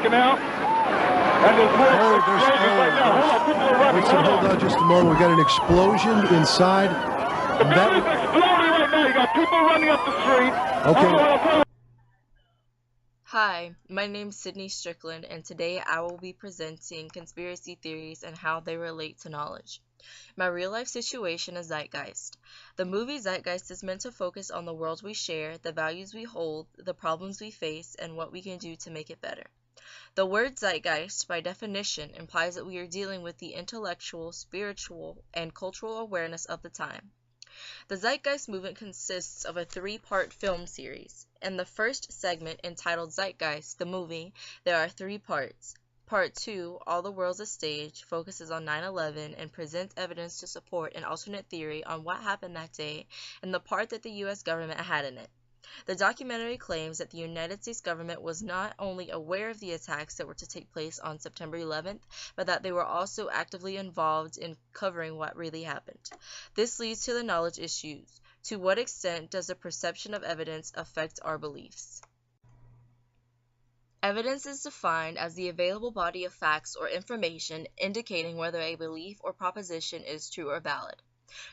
breaking out. And there's more explosions right now. Hold on, people are running. Hold on just a moment. We got an explosion inside. The building's exploding right now. You got people running up the street. Okay. Hi, my name's Strickland, and today I will be presenting conspiracy theories and how they relate to knowledge. My real-life situation is Zeitgeist. The movie Zeitgeist is meant to focus on the world we share, the values we hold, the problems we face, and what we can do to make it better. The word Zeitgeist, by definition, implies that we are dealing with the intellectual, spiritual, and cultural awareness of the time. The Zeitgeist movement consists of a three-part film series. In the first segment, entitled Zeitgeist, the movie, there are three parts. Part 2, All the World's a Stage, focuses on 9/11 and presents evidence to support an alternate theory on what happened that day and the part that the U.S. government had in it. The documentary claims that the United States government was not only aware of the attacks that were to take place on September 11th, but that they were also actively involved in covering what really happened. This leads to the knowledge issues. To what extent does the perception of evidence affect our beliefs? Evidence is defined as the available body of facts or information indicating whether a belief or proposition is true or valid.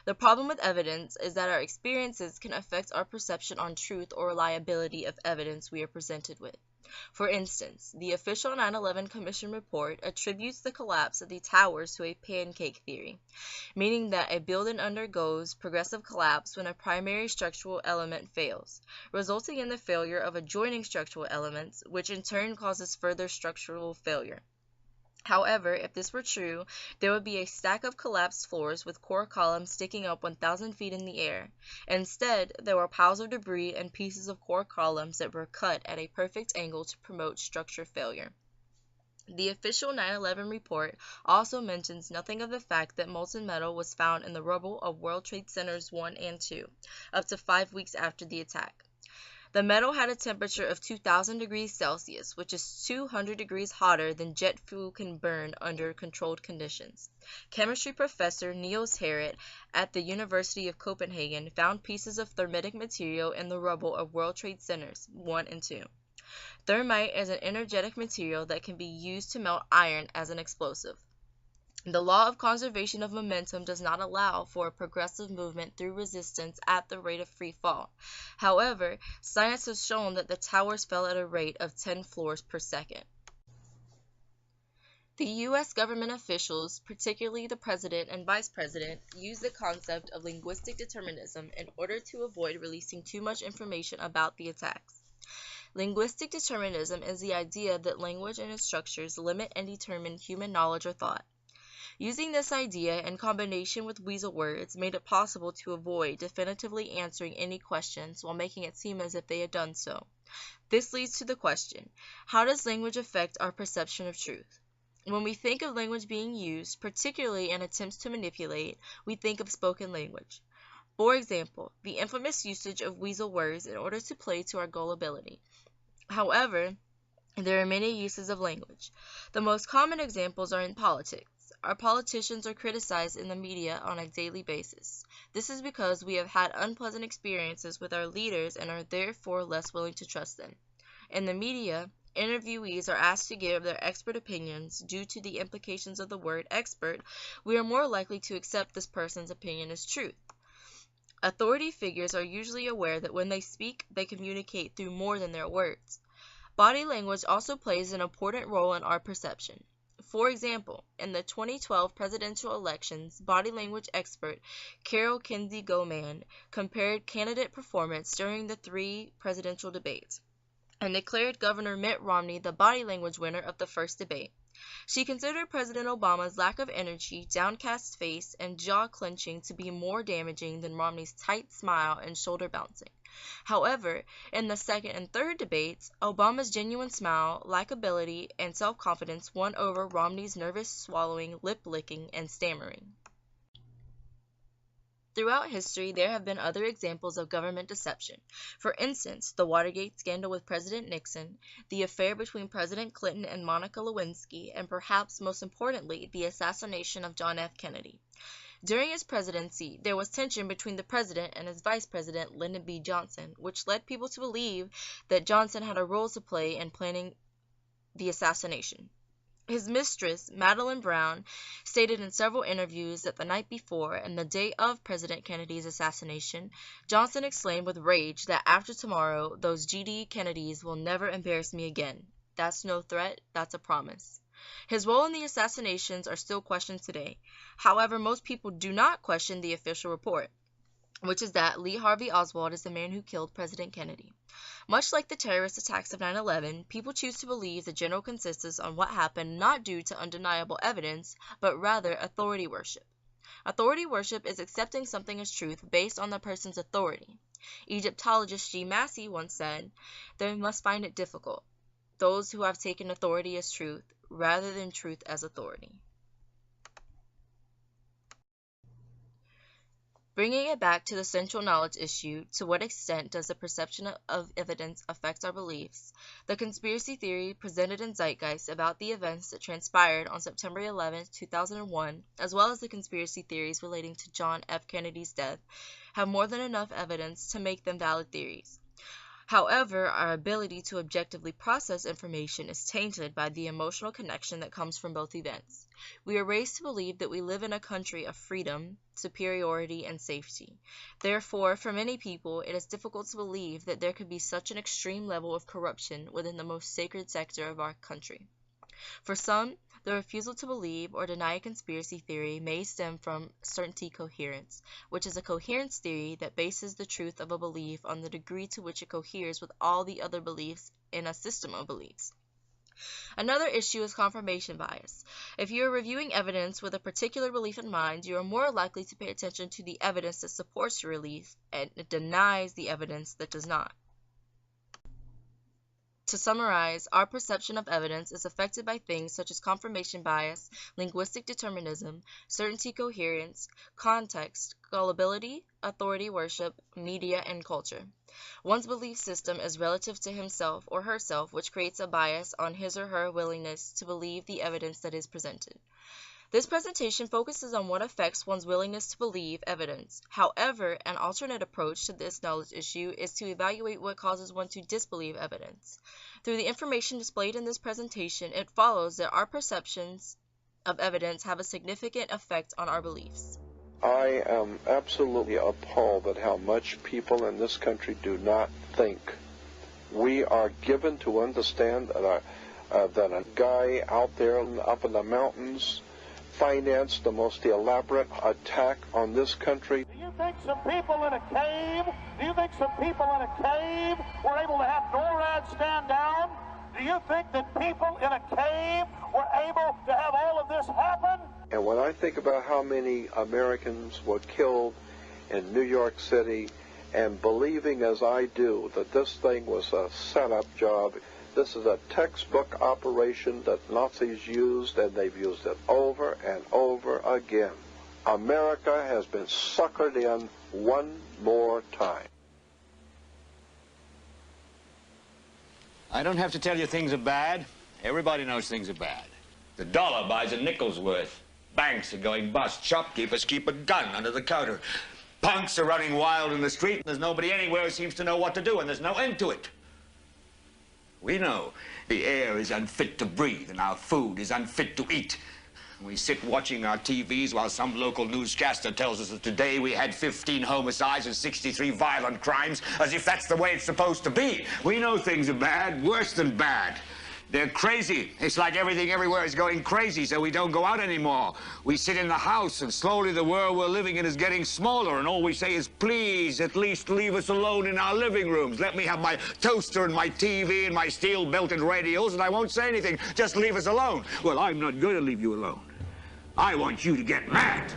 The problem with evidence is that our experiences can affect our perception on truth or reliability of evidence we are presented with. For instance, the official 9/11 Commission report attributes the collapse of the towers to a pancake theory, meaning that a building undergoes progressive collapse when a primary structural element fails, resulting in the failure of adjoining structural elements, which in turn causes further structural failure. However, if this were true, there would be a stack of collapsed floors with core columns sticking up 1,000 feet in the air. Instead, there were piles of debris and pieces of core columns that were cut at a perfect angle to promote structure failure. The official 9/11 report also mentions nothing of the fact that molten metal was found in the rubble of World Trade Centers 1 and 2, up to 5 weeks after the attack. The metal had a temperature of 2,000 degrees Celsius, which is 200 degrees hotter than jet fuel can burn under controlled conditions. Chemistry professor Niels Harrit at the University of Copenhagen found pieces of thermitic material in the rubble of World Trade Centers 1 and 2. Thermite is an energetic material that can be used to melt iron as an explosive. The law of conservation of momentum does not allow for a progressive movement through resistance at the rate of free fall. However, science has shown that the towers fell at a rate of 10 floors per second. The U.S. government officials, particularly the president and vice president, use the concept of linguistic determinism in order to avoid releasing too much information about the attacks. Linguistic determinism is the idea that language and its structures limit and determine human knowledge or thought. Using this idea in combination with weasel words made it possible to avoid definitively answering any questions while making it seem as if they had done so. This leads to the question, how does language affect our perception of truth? When we think of language being used, particularly in attempts to manipulate, we think of spoken language. For example, the infamous usage of weasel words in order to play to our gullibility. However, there are many uses of language. The most common examples are in politics. Our politicians are criticized in the media on a daily basis. This is because we have had unpleasant experiences with our leaders and are therefore less willing to trust them. In the media, interviewees are asked to give their expert opinions. Due to the implications of the word expert, we are more likely to accept this person's opinion as truth. Authority figures are usually aware that when they speak, they communicate through more than their words. Body language also plays an important role in our perception. For example, in the 2012 presidential elections, body language expert Carol Kinsey-Goman compared candidate performance during the 3 presidential debates and declared Governor Mitt Romney the body language winner of the first debate. She considered President Obama's lack of energy, downcast face, and jaw clenching to be more damaging than Romney's tight smile and shoulder bouncing. However, in the second and third debates, Obama's genuine smile, likability, and self-confidence won over Romney's nervous swallowing, lip-licking, and stammering. Throughout history, there have been other examples of government deception. For instance, the Watergate scandal with President Nixon, the affair between President Clinton and Monica Lewinsky, and perhaps most importantly, the assassination of John F. Kennedy. During his presidency, there was tension between the president and his vice president, Lyndon B. Johnson, which led people to believe that Johnson had a role to play in planning the assassination. His mistress, Madeleine Brown, stated in several interviews that the night before and the day of President Kennedy's assassination, Johnson exclaimed with rage that after tomorrow, those G.D. Kennedys will never embarrass me again. That's no threat, that's a promise. His role in the assassinations are still questioned today. However, most people do not question the official report, which is that Lee Harvey Oswald is the man who killed President Kennedy. Much like the terrorist attacks of 9/11, people choose to believe the general consensus on what happened not due to undeniable evidence, but rather authority worship. Authority worship is accepting something as truth based on the person's authority. Egyptologist G. Massey once said, "They must find it difficult, those who have taken authority as truth, rather than truth as authority." Bringing it back to the central knowledge issue, to what extent does the perception of evidence affect our beliefs? The conspiracy theory presented in Zeitgeist about the events that transpired on September 11, 2001, as well as the conspiracy theories relating to John F. Kennedy's death, have more than enough evidence to make them valid theories. However, our ability to objectively process information is tainted by the emotional connection that comes from both events. We are raised to believe that we live in a country of freedom, superiority, and safety. Therefore, for many people, it is difficult to believe that there could be such an extreme level of corruption within the most sacred sector of our country. For some, the refusal to believe or deny a conspiracy theory may stem from certainty coherence, which is a coherence theory that bases the truth of a belief on the degree to which it coheres with all the other beliefs in a system of beliefs. Another issue is confirmation bias. If you are reviewing evidence with a particular belief in mind, you are more likely to pay attention to the evidence that supports your belief and denies the evidence that does not. To summarize, our perception of evidence is affected by things such as confirmation bias, linguistic determinism, certainty coherence, context, gullibility, authority worship, media, and culture. One's belief system is relative to himself or herself, which creates a bias on his or her willingness to believe the evidence that is presented. This presentation focuses on what affects one's willingness to believe evidence. However, an alternate approach to this knowledge issue is to evaluate what causes one to disbelieve evidence. Through the information displayed in this presentation, it follows that our perceptions of evidence have a significant effect on our beliefs. I am absolutely appalled at how much people in this country do not think. We are given to understand that a guy out there up in the mountains financed the most elaborate attack on this country. Do you think some people in a cave, were able to have NORAD stand down? Do you think that people in a cave were able to have all of this happen? And when I think about how many Americans were killed in New York City, and believing as I do that this thing was a setup job, this is a textbook operation that Nazis used, and they've used it over and over again. America has been suckered in one more time. I don't have to tell you things are bad. Everybody knows things are bad. The dollar buys a nickel's worth. Banks are going bust. Shopkeepers keep a gun under the counter. Punks are running wild in the street, and there's nobody anywhere who seems to know what to do, and there's no end to it. We know the air is unfit to breathe, and our food is unfit to eat. We sit watching our TVs while some local newscaster tells us that today we had 15 homicides and 63 violent crimes, as if that's the way it's supposed to be. We know things are bad, worse than bad. They're crazy. It's like everything everywhere is going crazy, so we don't go out anymore. We sit in the house, and slowly the world we're living in is getting smaller, and all we say is, please, at least leave us alone in our living rooms. Let me have my toaster and my TV and my steel-belted radios, and I won't say anything. Just leave us alone. Well, I'm not going to leave you alone. I want you to get mad.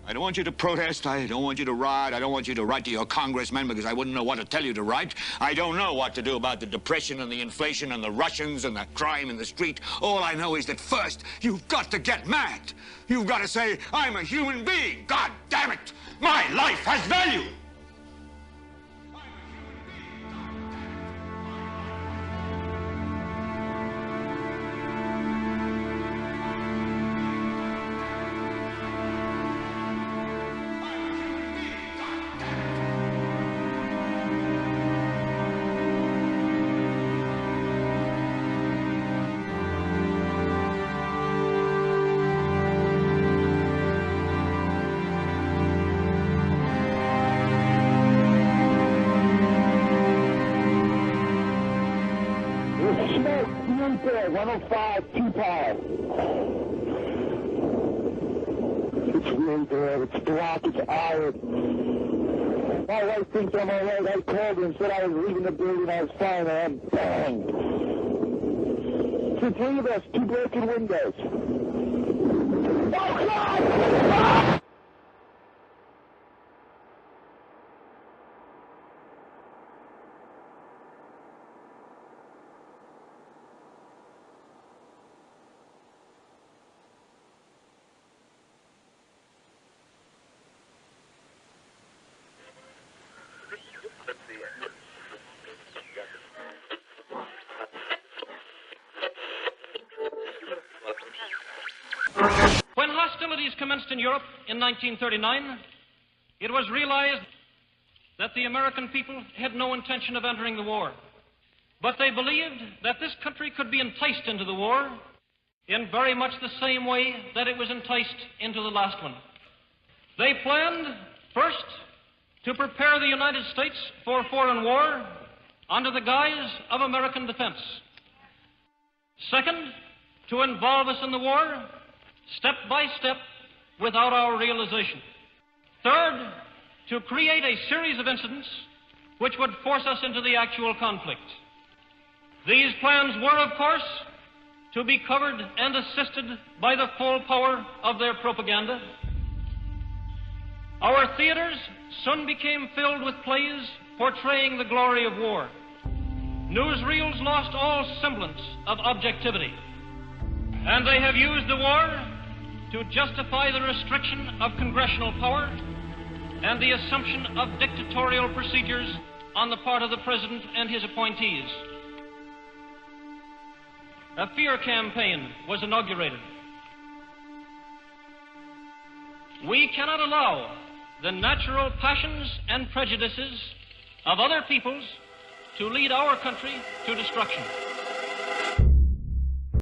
I don't want you to protest. I don't want you to riot. I don't want you to write to your congressman because I wouldn't know what to tell you to write. I don't know what to do about the depression and the inflation and the Russians and the crime in the street. All I know is that first, you've got to get mad. You've got to say, I'm a human being. God damn it. My life has value. right there, 105, 2 power. It's really bad. It's black. It's iron. My wife thinks I'm all right. I called her and said I was leaving the building. I was fine, and I'm banged. It's 3 of us, 2 broken windows. Oh, God! Ah! When hostilities commenced in Europe in 1939, it was realized that the American people had no intention of entering the war. But they believed that this country could be enticed into the war in very much the same way that it was enticed into the last one. They planned, first, to prepare the United States for foreign war under the guise of American defense. Second, to involve us in the war step by step without our realization. Third, to create a series of incidents which would force us into the actual conflict. These plans were, of course, to be covered and assisted by the full power of their propaganda. Our theaters soon became filled with plays portraying the glory of war. Newsreels lost all semblance of objectivity, and they have used the war to justify the restriction of congressional power and the assumption of dictatorial procedures on the part of the President and his appointees. A fear campaign was inaugurated. We cannot allow the natural passions and prejudices of other peoples to lead our country to destruction.